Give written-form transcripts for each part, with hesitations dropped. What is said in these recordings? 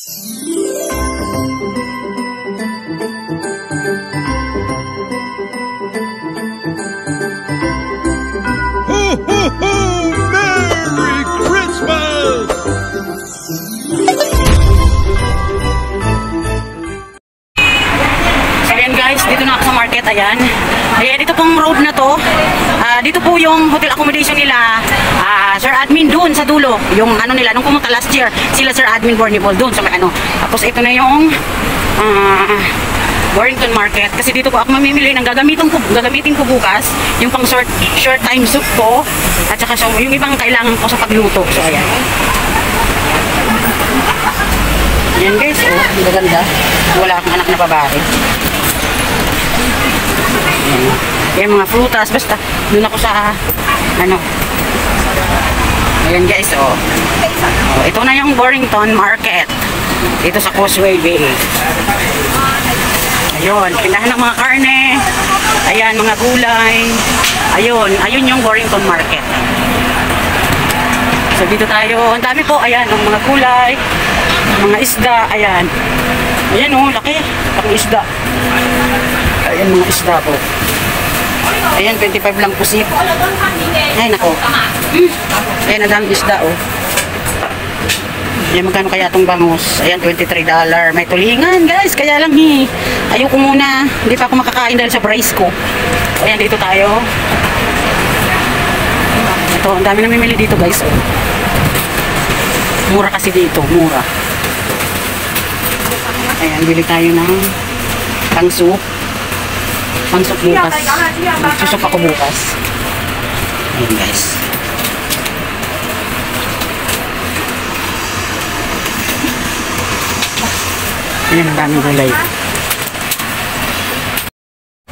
Merry Christmas! So ayan guys, dito na ako sa market, ayan. Ayan, dito pong road na to. Dito po yung hotel accommodation nila. Sir Admin dun sa dulo. Yung ano nila, nung pumunta last year, sila Sir Admin Bornibol dun sa may ano. Tapos ito na yung Warrington Market. Kasi dito po ako mamimili ng gagamitin ko bukas. Yung pang short time soup ko. At saka yung ibang kailangan ko sa pagluto. So ayan. Ayan guys, oh, ang gaganda. Wala akong anak na babae. Ayan mga frutas, basta doon ako sa ano. Ayan guys, oh. Ito na yung Warrington Market. Dito sa Causeway Bay. Ayun, tindahan ng mga karne. Ayan, mga gulay. Ayun yung Warrington Market. So dito tayo, ang dami po, ayan, ang mga gulay, mga isda, ayan. Ayan oh, laki, laking isda. Ayan mga isda po. Ayan, 25 lang pusit. Ay, nako. Ayan, ang dami isda oh. Ayan, magkano kaya itong bangus? Ayan, $23. May tulingan, guys. Kaya lang ayoko muna. Hindi pa ako makakain dahil sa price ko. Ayan, dito tayo. Ito, ang dami namimili dito, guys. Oh. Mura kasi dito, mura. Ayan, bili tayo ng pang-soup. Pang-soup bukas. Magsusup ako bukas. Ayan, guys. Ayan, ang daming gulay.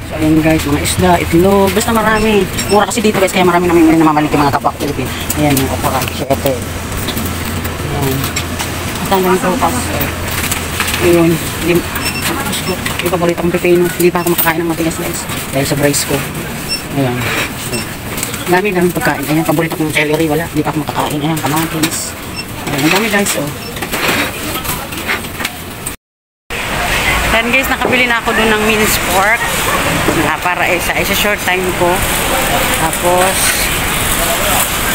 So, ayan guys, mga isda, itlog, basta marami. Mura kasi dito guys, kaya marami namin namamalik yung mga kapwa Pilipin. Ayan, yung kapwa, siyete. Ayan. Basta ang daming prutas. Ayun, yung paborito kong pipino. Hindi pa ako makakain ng matigas guys. Dahil sa brace ko. Ayan. So, daming pagkain. Ayan, paborito kong celery, wala. Hindi pa ako makakain. Ayan, kamatis. Ayan, ang dami guys, oh. Ayan guys, nakabili na ako doon ng minced pork para isa short time ko. Tapos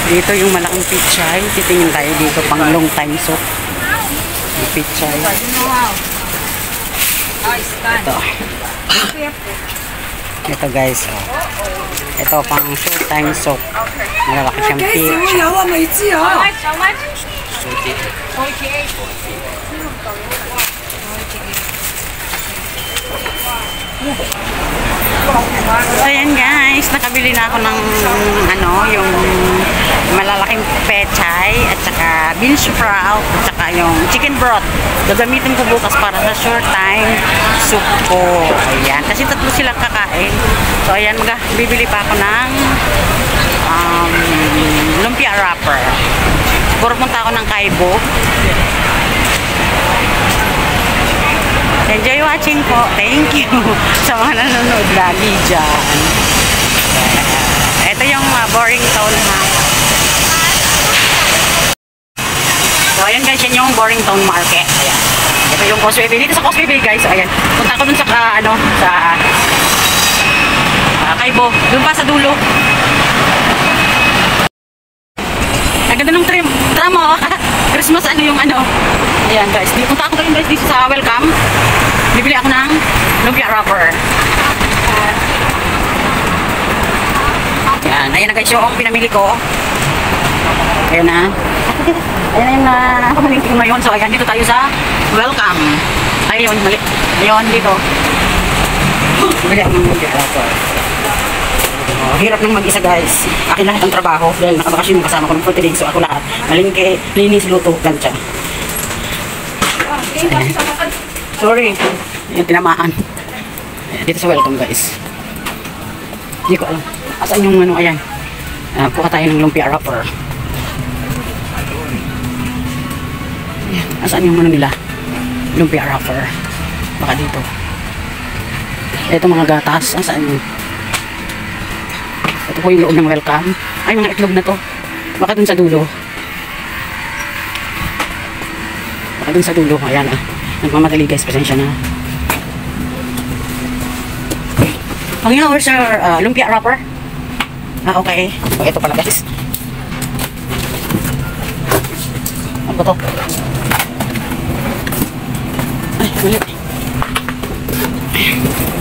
dito yung malaking pichay. Titingin tayo dito pang long time soup. Yung pichay. Ito guys, oh. Ito pang short time soup. Malalaki siyang pichay. So ayan guys, nakabili na ako ng ano, yung malalaking pechay at saka bean sprout at saka yung chicken broth. Gagamitin ko bukas para sa short time soup ko. Ayan, kasi tatlo silang kakain. So ayan, bibili pa ako ng lumpia wrapper. Siguro punta ako ng Kaibo. Enjoy watching po. Thank you sa mga nanonood lagi dyan. Ito yung Warrington ha. So ayan guys, yan yung Warrington Market. Ayan. Ito yung Causeway Bay. Dito sa Causeway Bay guys. Ayan. Punta ako dun sa Kaibo. Dun pa sa dulo. Ang ganda ng tram oh. Christmas ano yung ano. Ayan guys. Punta ako guys dito sa Welcome. Bibili ako ng lumpia wrapper. Ayan. Ayan na guys yung pinamili ko. Ayan na. Ayan na yung nakamalingki ko ngayon. So ayan, dito tayo sa Welcome. Ayun, mali. Ayun, dito. Bibili ako ng lumpia wrapper. Hirap nang mag-isa guys. Akin lahat ang trabaho. Dahil nakabakasyon yung kasama ko ng 40 days. So ako lahat. Malingki, linis, luto, plancha. Sorry. Yung tinamaan. Dito sa Welcome guys. Hindi ko alam. Asan yung ano, ayan. Kuha tayo ng lumpia wrapper. Ayan. Asan yung ano nila? Lumpia wrapper. Baka dito. Ito mga gatas. Asan yung? Ito po yung loob ng Welcome. Ay, mga itlog na to. Baka dun sa dulo. Dun sa dulo. Ayan nagmamadali guys. Pasensya na. Okay na, where's your lumpia wrapper? Okay. Ito pala guys. Ano ba to? Ay, mali.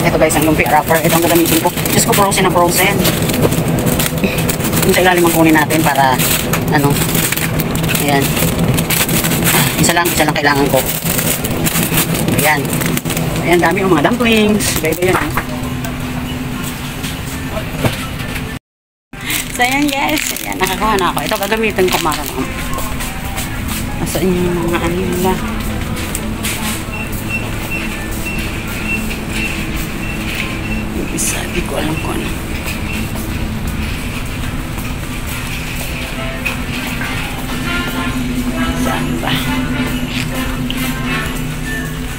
Ito guys, ang lumpia wrapper. Ito ang gagamitin ko. Just ko frozen na frozen. Yung sa ilalim ang kunin natin para ano. Ayan. Isa lang kailangan ko. Ayan. Ayan, dami yung mga dumplings. Baby yan. So ayan guys. Ayan, nakakuha na ako. Ito gagamitin ko marunong. Nasaan yung mga ano nila. Yung isa, di ko alam kung ano. Saan ba?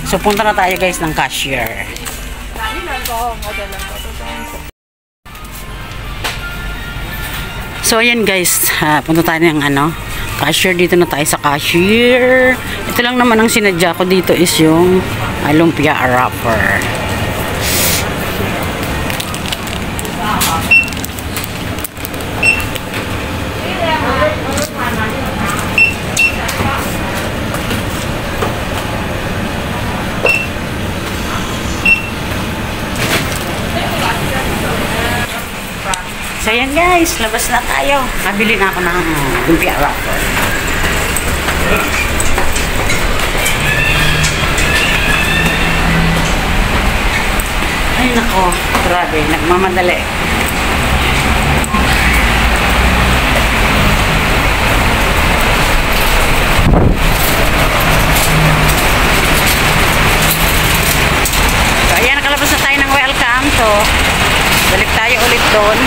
So punta na tayo guys ng cashier. So ayan guys, punta tayo ng cashier. Dito na tayo sa cashier. Ito lang naman ang sinadya ko dito is yung lumpia wrapper. So yan guys, labas na tayo. Nabili na ako ng lumpia wrapper. Ay nako, grabe, nagmamadali. So ayan, nakalabas na tayo ng welcome. So, balik tayo ulit doon.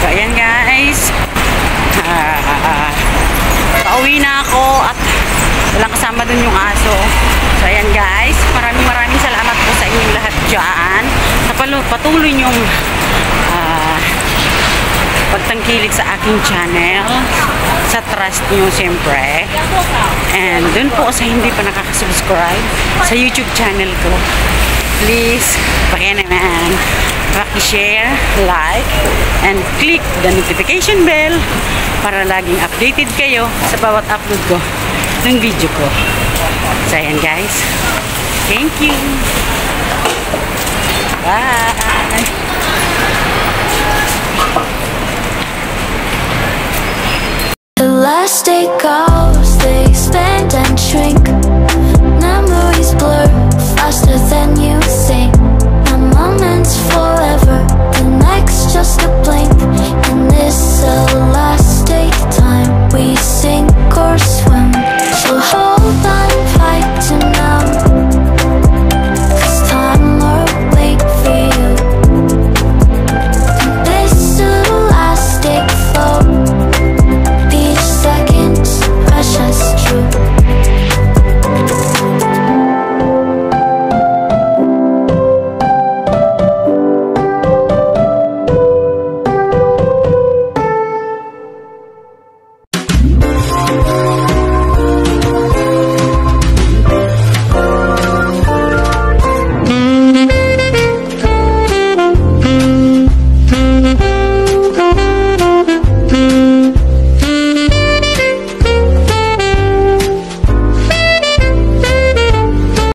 So ayan guys, pauwi na ako at walang kasama dun yung aso. So ayan guys, maraming salamat po sa inyong lahat dyan sa patuloy nyong pagtangkilik sa aking channel, sa trust nyo siyempre, and dun po sa hindi pa nakakasubscribe sa YouTube channel ko, please paki-naman, paki-share, like, and click the notification bell para laging updated kayo sa bawat upload ko ng video ko. So ayan guys, thank you, bye. The last day gone.